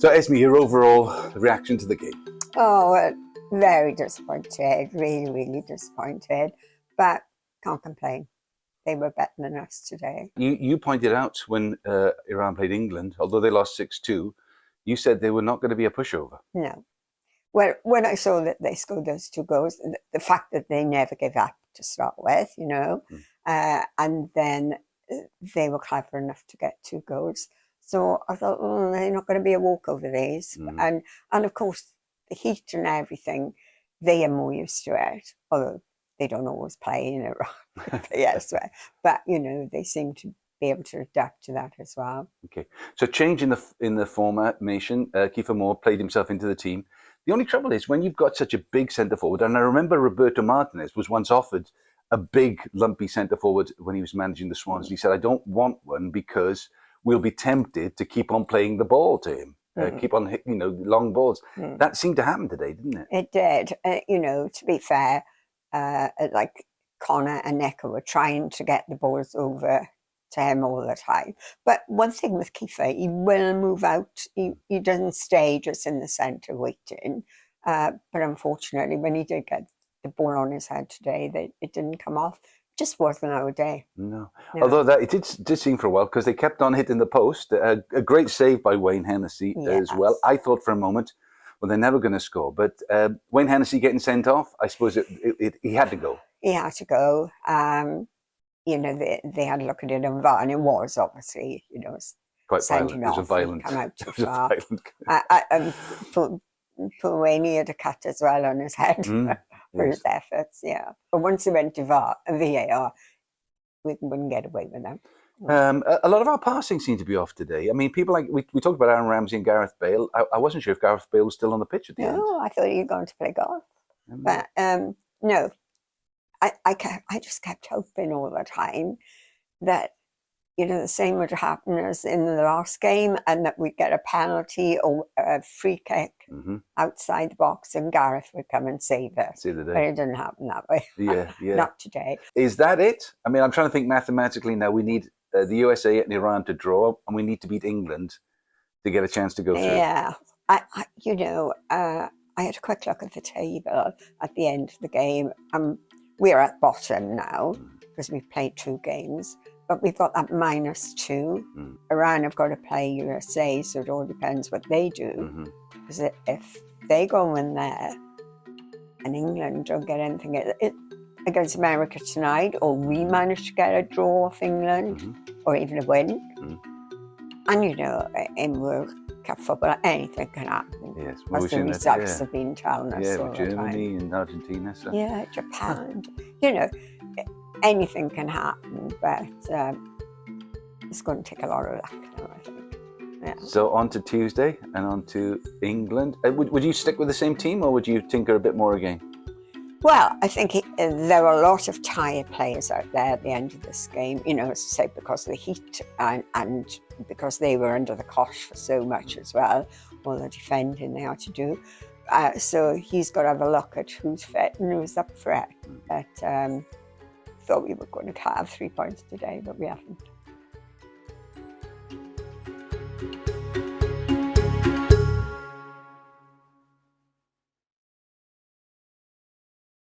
So, Esme, your overall reaction to the game? Oh, very disappointed, really, really disappointed, but can't complain. They were better than us today. You pointed out when Iran played England, although they lost 6-2, you said they were not going to be a pushover. No. Well, when I saw that they scored those 2 goals, the fact that they never gave up to start with, and then they were clever enough to get 2 goals. So I thought, they're not going to be a walkover, these. And of course, the heat and everything, they are more used to it, although they don't always play in Iran, elsewhere. But, they seem to be able to adapt to that as well. Okay, so change in the formation. Kiefer Moore played himself into the team. The only trouble is when you've got such a big centre forward, and I remember Roberto Martinez was once offered a big lumpy centre forward when he was managing the Swans. He said, "I don't want one because we'll be tempted to keep on playing the ball to him, keep on hitting, long balls." That seemed to happen today, didn't it? It did. To be fair, like Connor and Necker were trying to get the balls over to him all the time. But one thing with Kiefer, he will move out. He doesn't stay just in the centre waiting. But unfortunately, when he did get the ball on his head today, it didn't come off. It just wasn't our day. No. Although it did seem for a while because they kept on hitting the post. A great save by Wayne Hennessy as well. I thought for a moment, well, they're never going to score. But Wayne Hennessy getting sent off, I suppose he had to go. He had to go. They had to look at it in VAR, and it was obviously, Quite violent. It was a violent. Come out too far. Poor Wayne, he had a cut as well on his head for his efforts. Yeah, but once he went to VAR, we wouldn't get away with them. A lot of our passing seemed to be off today. I mean, people like we talked about Aaron Ramsey and Gareth Bale. I wasn't sure if Gareth Bale was still on the pitch at the end. No, I thought he was going to play golf, but no. I just kept hoping all the time that, the same would happen as in the last game and that we'd get a penalty or a free kick outside the box and Gareth would come and save us. Save the day. But it didn't happen that way. Yeah. Not today. Is that it? I mean, I'm trying to think mathematically now. We need the USA and Iran to draw and we need to beat England to get a chance to go through. Yeah. I had a quick look at the table at the end of the game. We're at bottom now because we've played 2 games, but we've got that -2. Iran have got to play USA, so it all depends what they do. Because if they go and win there and England don't get anything against America tonight, or we manage to get a draw off England, or even a win, and in World Cup football, anything can happen. Yes, as the results have been telling us all the time. Germany and Argentina. So. Yeah, Japan. Anything can happen, but it's going to take a lot of luck now, I think. Yeah. So on to Tuesday and on to England. Would you stick with the same team or would you tinker a bit more again? Well, I think there were a lot of tired players out there at the end of this game, as I say, because of the heat and because they were under the cosh for so much as well, all the defending they had to do. So he's got to have a look at who's fit and who's up for it. But thought we were going to have 3 points today, but we haven't.